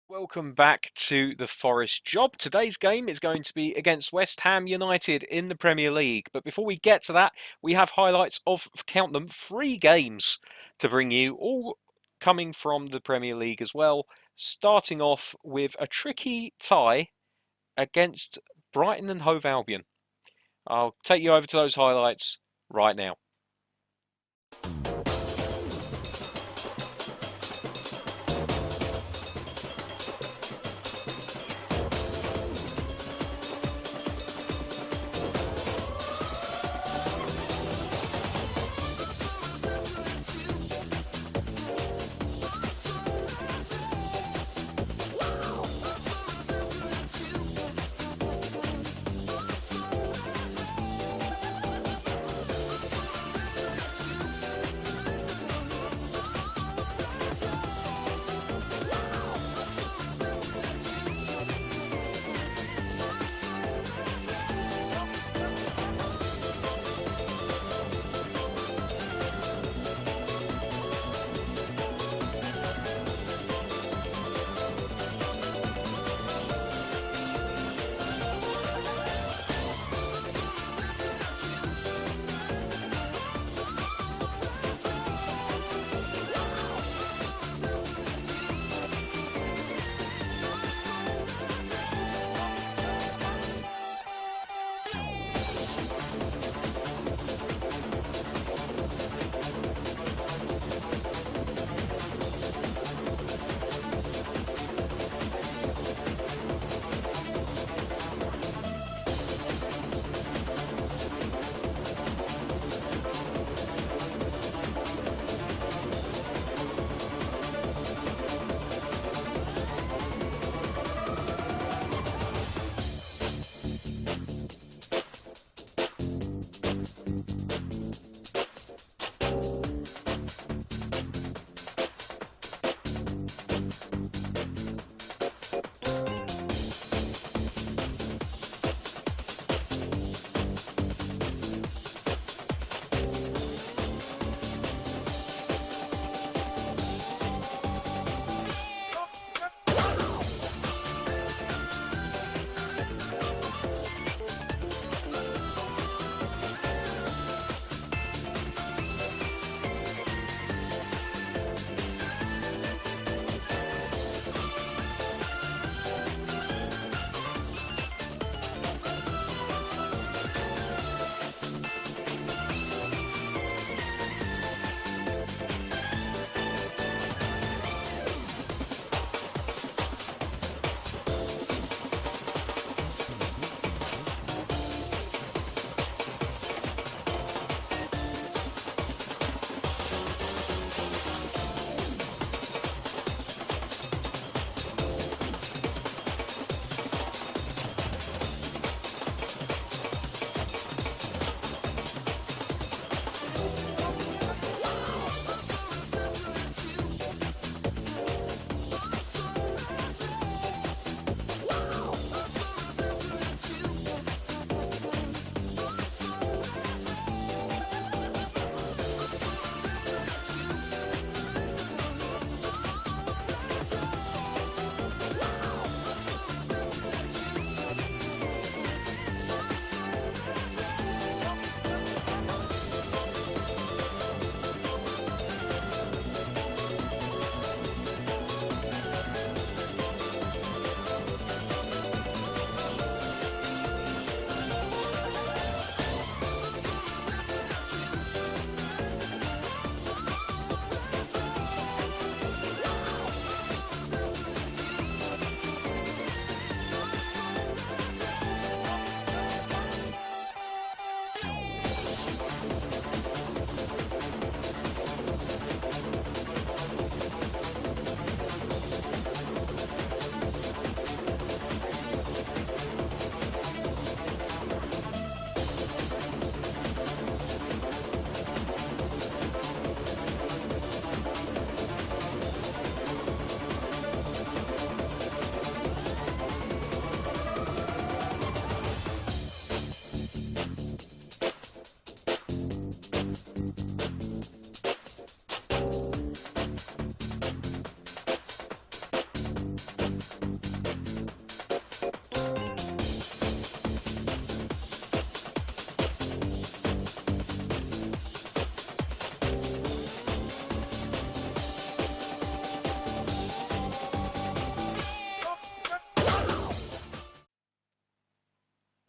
Welcome back to the Forest Job. Today's game is going to be against West Ham United in the Premier League. But before we get to that, we have highlights of, count them, 3 games to bring you, all coming from the Premier League as well. Starting off with a tricky tie against Brighton and Hove Albion. I'll take you over to those highlights right now.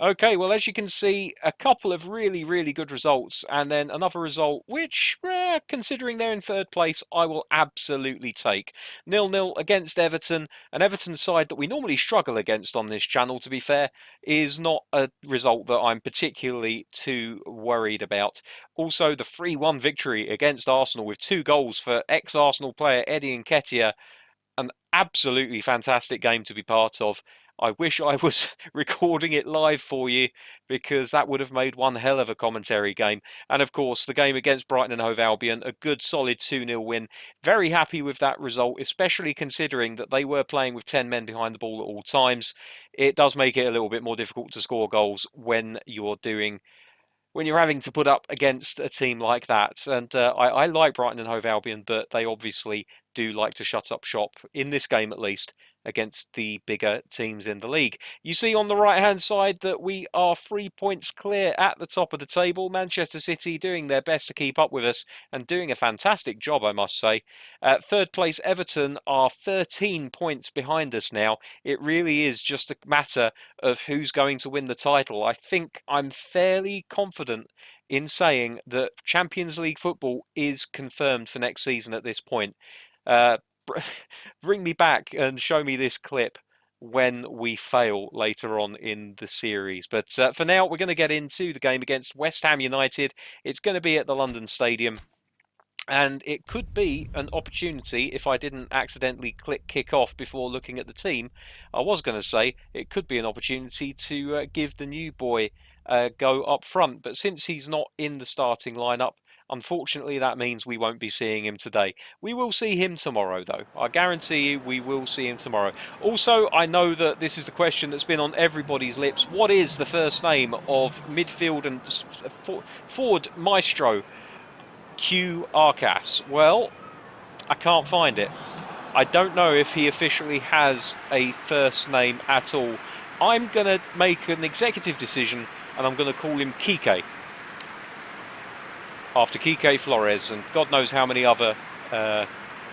Okay, well, as you can see, a couple of really, really good results, and then another result which, considering they're in third place, I will absolutely take. 0-0 against Everton, an Everton side that we normally struggle against on this channel, to be fair, is not a result that I'm particularly too worried about. Also, the 3-1 victory against Arsenal with 2 goals for ex-Arsenal player Eddie Nketiah, an absolutely fantastic game to be part of. I wish I was recording it live for you because that would have made one hell of a commentary game. And of course, the game against Brighton and Hove Albion, a good solid 2-0 win. Very happy with that result, especially considering that they were playing with 10 men behind the ball at all times. It does make it a little bit more difficult to score goals when you're having to put up against a team like that. And I like Brighton and Hove Albion, but they obviously do like to shut up shop, in this game at least, against the bigger teams in the league. You see on the right-hand side that we are 3 points clear at the top of the table. Manchester City doing their best to keep up with us and doing a fantastic job, I must say. Third place Everton are 13 points behind us now. It really is just a matter of who's going to win the title. I think I'm fairly confident in saying that Champions League football is confirmed for next season at this point. Uh, bring me back and show me this clip when we fail later on in the series. But for now, we're going to get into the game against West Ham United. It's going to be at the London Stadium. And it could be an opportunity if I didn't accidentally click kick off before looking at the team. I was going to say it could be an opportunity to give the new boy a go up front, but since he's not in the starting lineup, unfortunately that means we won't be seeing him today. We will see him tomorrow, though. I guarantee you we will see him tomorrow. Also, I know that this is the question that's been on everybody's lips. What is the first name of midfield and forward maestro Q Arcas? Well, I can't find it. I don't know if he officially has a first name at all. I'm going to make an executive decision and I'm going to call him Kike, after Kike Flores, and God knows how many other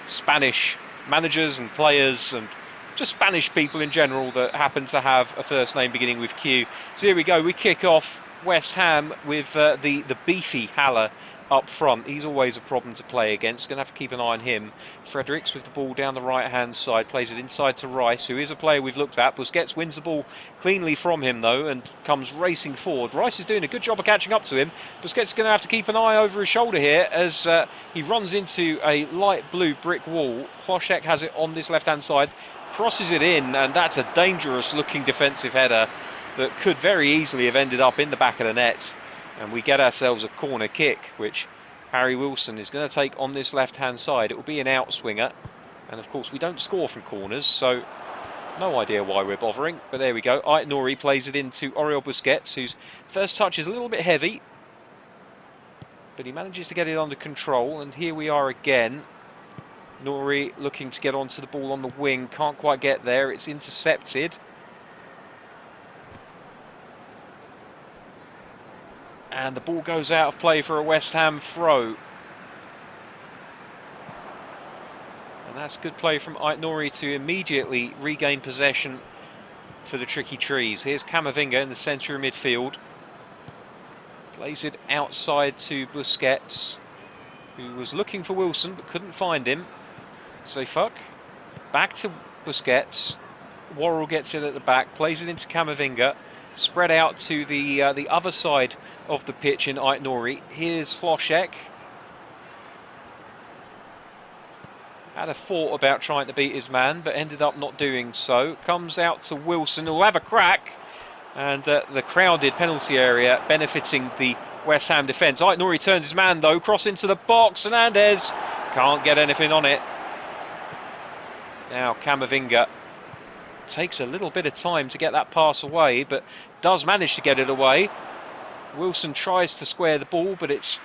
Spanish managers and players and just Spanish people in general that happen to have a first name beginning with Q. So here we go. We kick off West Ham with the beefy Haller up front. He's always a problem to play against. Going to have to keep an eye on him. Fredericks with the ball down the right-hand side. Plays it inside to Rice, who is a player we've looked at. Busquets wins the ball cleanly from him, though, and comes racing forward. Rice is doing a good job of catching up to him. Busquets is going to have to keep an eye over his shoulder here as he runs into a light blue brick wall. Hlošek has it on this left-hand side. Crosses it in, and that's a dangerous-looking defensive header that could very easily have ended up in the back of the net. And we get ourselves a corner kick, which Harry Wilson is going to take on this left-hand side. It will be an outswinger. And of course, we don't score from corners, so no idea why we're bothering. But there we go. Ait-Nouri plays it into Oriol Busquets, whose first touch is a little bit heavy. But he manages to get it under control. And here we are again. Nouri looking to get onto the ball on the wing. Can't quite get there. It's intercepted. And the ball goes out of play for a West Ham throw. And that's good play from Ait-Nouri to immediately regain possession for the Tricky Trees. Here's Camavinga in the centre of midfield. Plays it outside to Busquets, who was looking for Wilson but couldn't find him. Zefuk back to Busquets. Worrell gets it at the back, plays it into Camavinga. Spread out to the other side of the pitch in Ait-Nouri. Here's Hlošek. Had a thought about trying to beat his man, but ended up not doing so. Comes out to Wilson, who'll have a crack. And the crowded penalty area benefiting the West Ham defence. Ait-Nouri turns his man, though. Cross into the box. Hernandez can't get anything on it. Now Camavinga takes a little bit of time to get that pass away, but does manage to get it away. Wilson tries to square the ball, but it's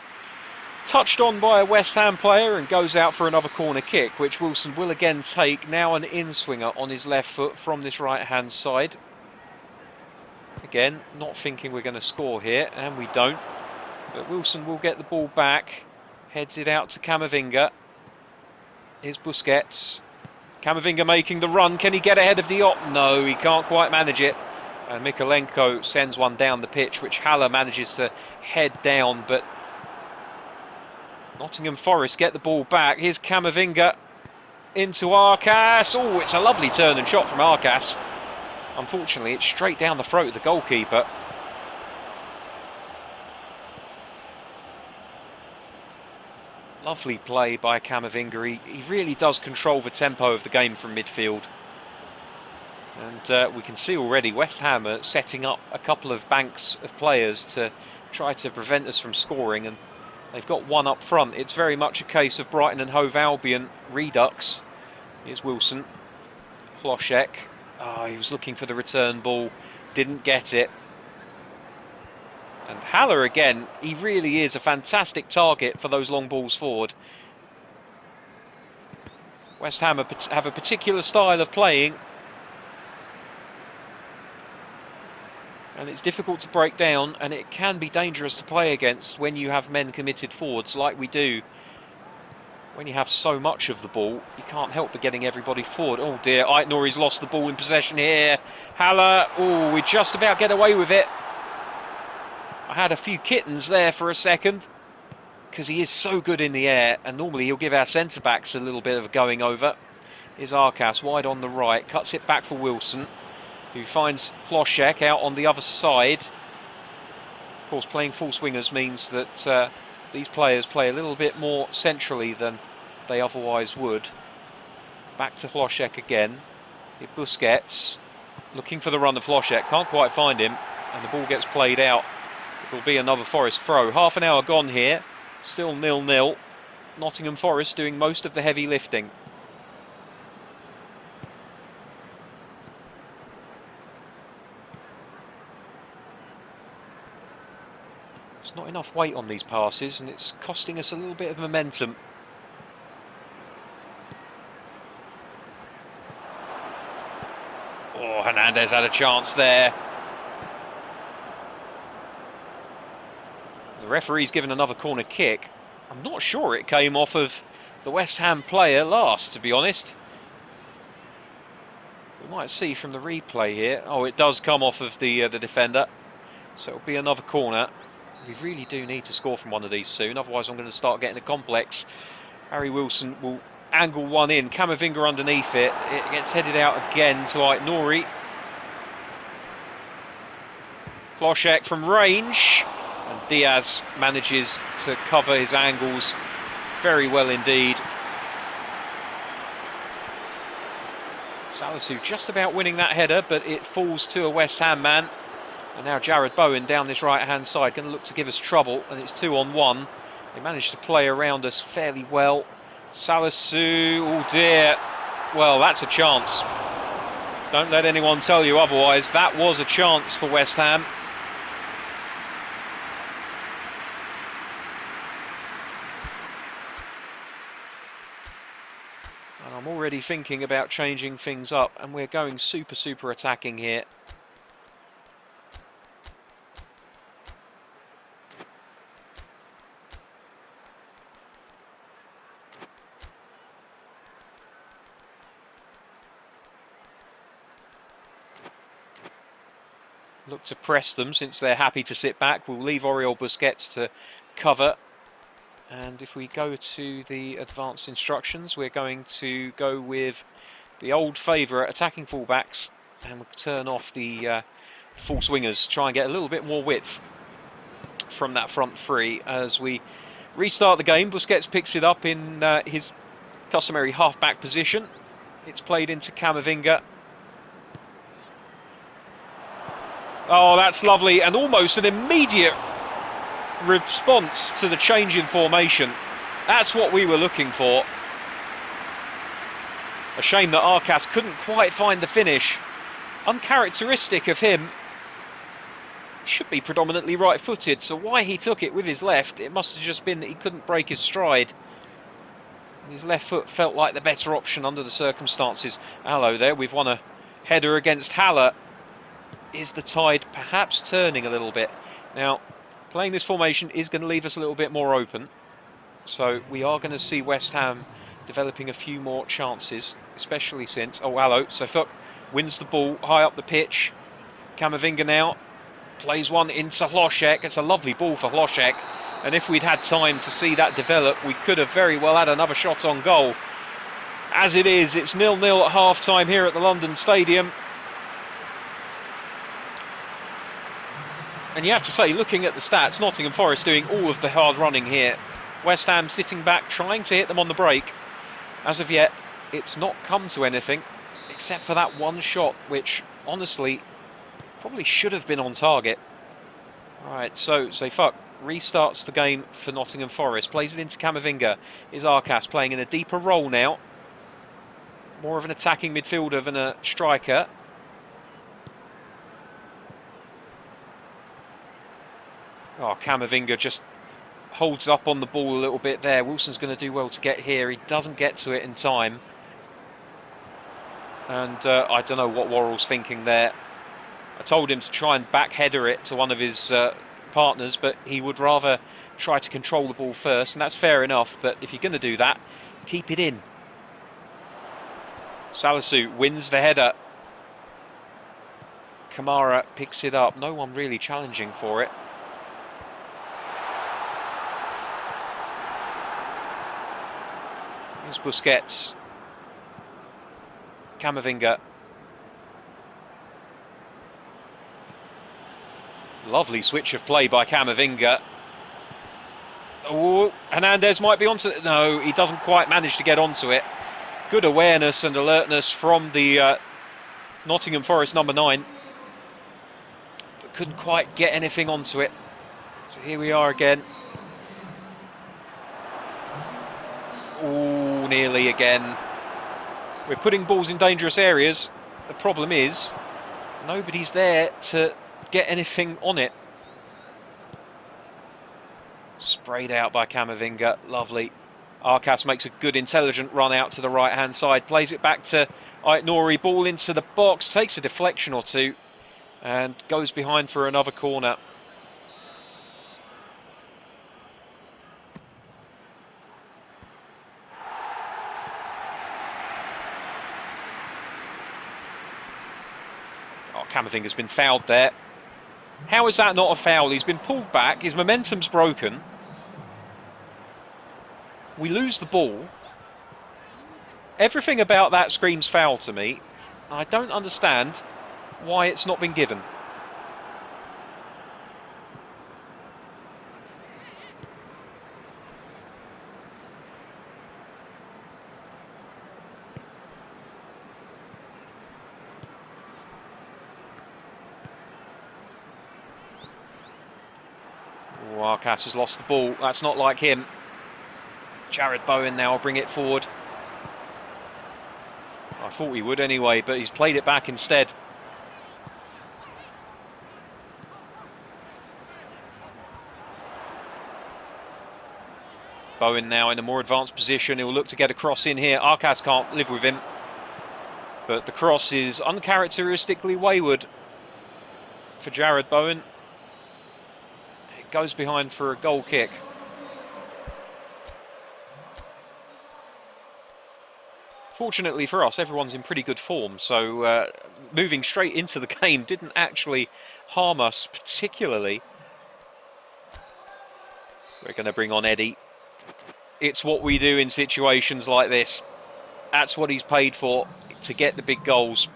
touched on by a West Ham player and goes out for another corner kick, which Wilson will again take. Now an in-swinger on his left foot from this right-hand side. Again, not thinking we're going to score here, and we don't. But Wilson will get the ball back. Heads it out to Camavinga. Here's Busquets. Camavinga making the run. Can he get ahead of Diop? No, he can't quite manage it. And Mikolenko sends one down the pitch, which Haller manages to head down, but Nottingham Forest get the ball back. Here's Camavinga into Arcas. Oh, it's a lovely turn and shot from Arcas. Unfortunately, it's straight down the throat of the goalkeeper. Lovely play by Camavinga. He really does control the tempo of the game from midfield. And we can see already West Ham are setting up a couple of banks of players to try to prevent us from scoring, and they've got one up front. It's very much a case of Brighton and Hove Albion redux. Here's Wilson. Hlošek. Oh, he was looking for the return ball, didn't get it. And Haller again, he really is a fantastic target for those long balls forward. West Ham have a particular style of playing, and it's difficult to break down, and it can be dangerous to play against when you have men committed forwards like we do. When you have so much of the ball, you can't help but getting everybody forward. Oh dear, Aitnori's lost the ball in possession here. Haller, oh, we just about get away with it. I had a few kittens there for a second, because he is so good in the air, and normally he'll give our centre-backs a little bit of a going over. Here's Arcas, wide on the right, cuts it back for Wilson, who finds Hlošek out on the other side. Of course, playing false wingers means that these players play a little bit more centrally than they otherwise would. Back to Hlošek again. Busquets, looking for the run of Hlošek, can't quite find him, and the ball gets played out. It will be another Forest throw. Half an hour gone here, still 0-0. Nottingham Forest doing most of the heavy lifting. There's not enough weight on these passes, and it's costing us a little bit of momentum. Oh, Hernandez had a chance there. The referee's given another corner kick. I'm not sure it came off of the West Ham player last, to be honest. We might see from the replay here. Oh, it does come off of the defender. So it'll be another corner. We really do need to score from one of these soon, otherwise I'm going to start getting a complex. Harry Wilson will angle one in. Camavinga underneath it. It gets headed out again to Aitnori. Hlošek from range. And Diaz manages to cover his angles very well indeed. Salisu just about winning that header, but it falls to a West Ham man. And now Jared Bowen down this right-hand side, going to look to give us trouble, and it's 2-on-1. They managed to play around us fairly well. Salisu, oh dear. Well, that's a chance. Don't let anyone tell you otherwise. That was a chance for West Ham. And I'm already thinking about changing things up, and we're going super attacking here. Look to press them since they're happy to sit back. We'll leave Oriol Busquets to cover. And if we go to the advanced instructions, we're going to go with the old favourite, attacking fullbacks, and we'll turn off the false wingers, try and get a little bit more width from that front three as we restart the game. Busquets picks it up in his customary half-back position. It's played into Camavinga. Oh, that's lovely, and almost an immediate response to the change in formation. That's what we were looking for. A shame that Arcas couldn't quite find the finish. Uncharacteristic of him. He should be predominantly right-footed, so why he took it with his left, it must have just been that he couldn't break his stride. His left foot felt like the better option under the circumstances. Hello there, we've won a header against Haller. Is the tide perhaps turning a little bit? Now, playing this formation is going to leave us a little bit more open. So we are going to see West Ham developing a few more chances, especially since... Oh, hello. So Fuck wins the ball high up the pitch. Camavinga now plays one into Hlošek. It's a lovely ball for Hlošek. And if we'd had time to see that develop, we could have very well had another shot on goal. As it is, it's 0-0 at half-time here at the London Stadium. And you have to say, looking at the stats, Nottingham Forest doing all of the hard running here. West Ham sitting back, trying to hit them on the break. As of yet, it's not come to anything, except for that one shot, which, honestly, probably should have been on target. Right, so Zayfuck restarts the game for Nottingham Forest, plays it into Camavinga. Is Arcas playing in a deeper role now? More of an attacking midfielder than a striker. Oh, Camavinga just holds up on the ball a little bit there. Wilson's going to do well to get here. He doesn't get to it in time. And I don't know what Worrell's thinking there. I told him to try and back header it to one of his partners, but he would rather try to control the ball first, and that's fair enough. But if you're going to do that, keep it in. Salisu wins the header. Kamara picks it up. No one really challenging for it. Here's Busquets. Camavinga. Lovely switch of play by Camavinga. Oh, Hernandez might be onto it. No, he doesn't quite manage to get onto it. Good awareness and alertness from the Nottingham Forest number 9. But couldn't quite get anything onto it. So here we are again. Oh, nearly again. We're putting balls in dangerous areas. The problem is, nobody's there to get anything on it. Sprayed out by Camavinga. Lovely. Arcas makes a good intelligent run out to the right hand side, plays it back to Aitnouri, ball into the box, takes a deflection or two and goes behind for another corner. Oh, Camavinga's been fouled there. How is that not a foul? He's been pulled back, his momentum's broken. We lose the ball. Everything about that screams foul to me. I don't understand why it's not been given. Oh, Arcas has lost the ball. That's not like him. Jared Bowen now will bring it forward. I thought he would anyway, but he's played it back instead. Bowen now in a more advanced position. He'll look to get a cross in here. Arcas can't live with him. But the cross is uncharacteristically wayward for Jared Bowen. It goes behind for a goal kick. Fortunately for us, everyone's in pretty good form, so moving straight into the game didn't actually harm us particularly. We're going to bring on Eddie. It's what we do in situations like this. That's what he's paid for, to get the big goals.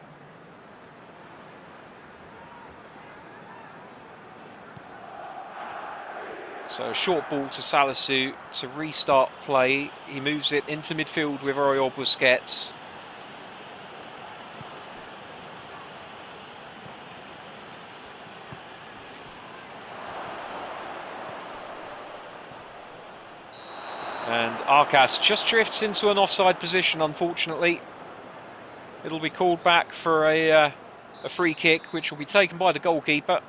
So a short ball to Salisu to restart play. He moves it into midfield with Oriol Busquets. And Arcas just drifts into an offside position, unfortunately. It'll be called back for a free kick, which will be taken by the goalkeeper.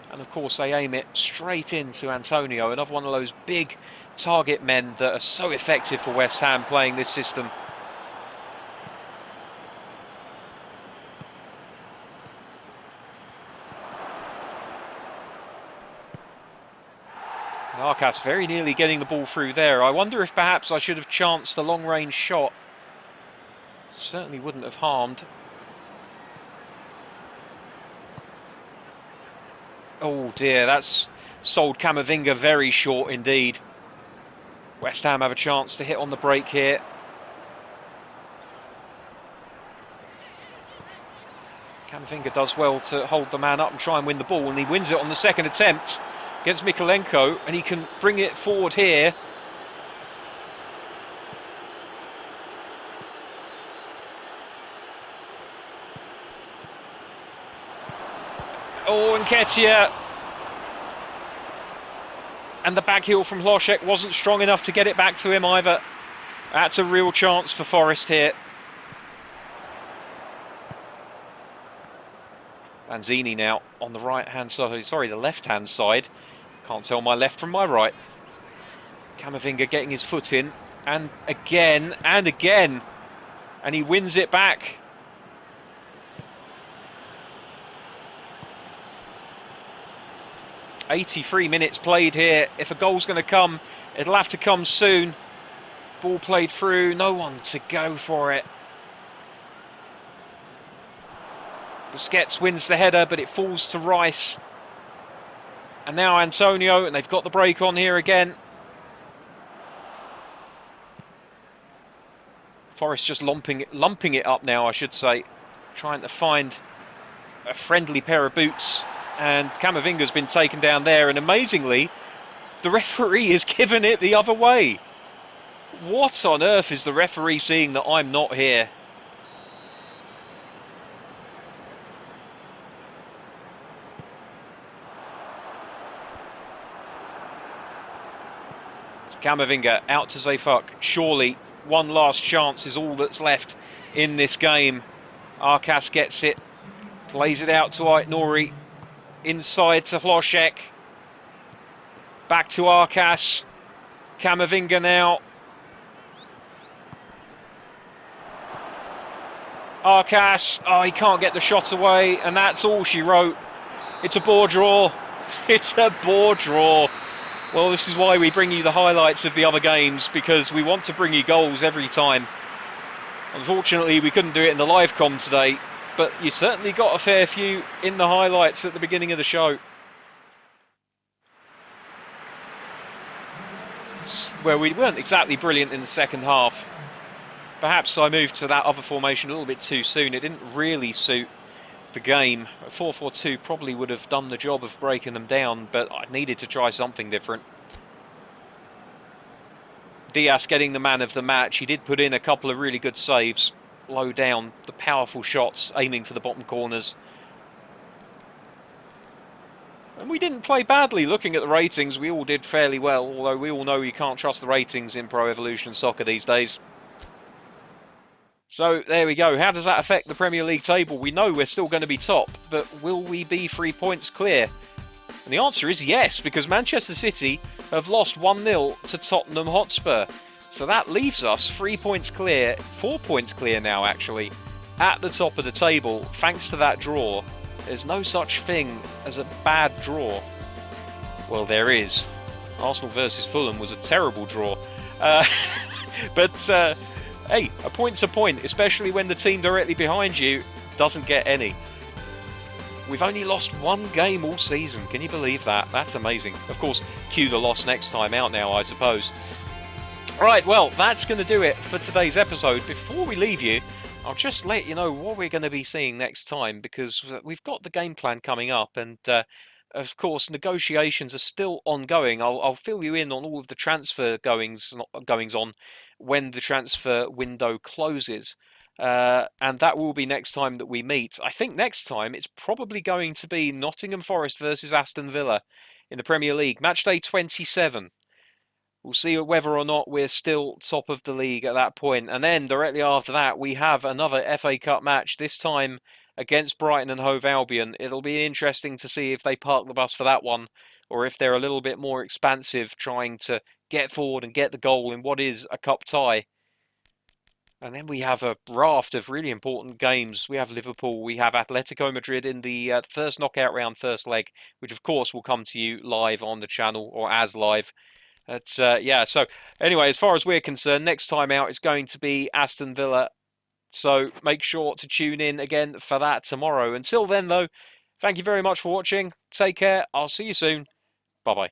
And of course they aim it straight into Antonio, another one of those big target men that are so effective for West Ham playing this system. Arcas very nearly getting the ball through there. I wonder if perhaps I should have chanced a long-range shot. Certainly wouldn't have harmed. Oh dear, that's sold Camavinga very short indeed. West Ham have a chance to hit on the break here. Camavinga does well to hold the man up and try and win the ball, and he wins it on the second attempt against Mikolenko, and he can bring it forward here. Oh, Nketiah. And the back heel from Hlošek wasn't strong enough to get it back to him either. That's a real chance for Forest here. Lanzini now on the right-hand side, sorry, the left-hand side. Can't tell my left from my right. Camavinga getting his foot in, and again, and again. And he wins it back. "83 minutes played here. If a goal's going to come, it'll have to come soon." Ball played through, no one to go for it. Busquets wins the header, but it falls to Rice. And now Antonio, and they've got the break on here again. Forest just lumping it up now, I should say. Trying to find a friendly pair of boots. And Camavinga's been taken down there, and amazingly, the referee has given it the other way. What on earth is the referee seeing that I'm not here? It's Camavinga out to Zayfuck. Surely one last chance is all that's left in this game. Arcas gets it, plays it out to Aitnori, inside to Hlošek. Back to Arcas. Camavinga now. Arcas, oh, he can't get the shot away, and that's all she wrote. It's a bore draw. It's a bore draw. Well, this is why we bring you the highlights of the other games, because we want to bring you goals every time. Unfortunately, we couldn't do it in the live com today, but you certainly got a fair few in the highlights at the beginning of the show, where we weren't exactly brilliant in the second half. Perhaps I moved to that other formation a little bit too soon. It didn't really suit the game. A 4-4-2 probably would have done the job of breaking them down, but I needed to try something different. Diaz getting the man of the match. He did put in a couple of really good saves. Low down, the powerful shots, aiming for the bottom corners. And we didn't play badly. Looking at the ratings, we all did fairly well, although we all know you can't trust the ratings in Pro Evolution Soccer these days. So there we go. How does that affect the Premier League table? We know we're still going to be top, but will we be 3 points clear? And the answer is yes, because Manchester City have lost 1-0 to Tottenham Hotspur. So that leaves us 3 points clear, 4 points clear now actually, at the top of the table, thanks to that draw. There's no such thing as a bad draw. Well, there is. Arsenal versus Fulham was a terrible draw. But hey, a point's a point, especially when the team directly behind you doesn't get any. We've only lost one game all season. Can you believe that? That's amazing. Of course, cue the loss next time out now, I suppose. Right, well, that's going to do it for today's episode. Before we leave you, I'll just let you know what we're going to be seeing next time, because we've got the game plan coming up, and of course, negotiations are still ongoing. I'll fill you in on all of the transfer goings on when the transfer window closes. And that will be next time that we meet. I think next time it's probably going to be Nottingham Forest versus Aston Villa in the Premier League, match day 27. We'll see whether or not we're still top of the league at that point. And then directly after that, we have another FA Cup match, this time against Brighton and Hove Albion. It'll be interesting to see if they park the bus for that one, or if they're a little bit more expansive, trying to get forward and get the goal in what is a cup tie. And then we have a raft of really important games. We have Liverpool, we have Atletico Madrid in the first knockout round, first leg, which of course will come to you live on the channel, or as live. Yeah, so anyway, as far as we're concerned, next time out is going to be Aston Villa. So make sure to tune in again for that tomorrow. Until then, though, Thank you very much for watching. Take care. I'll see you soon. Bye bye.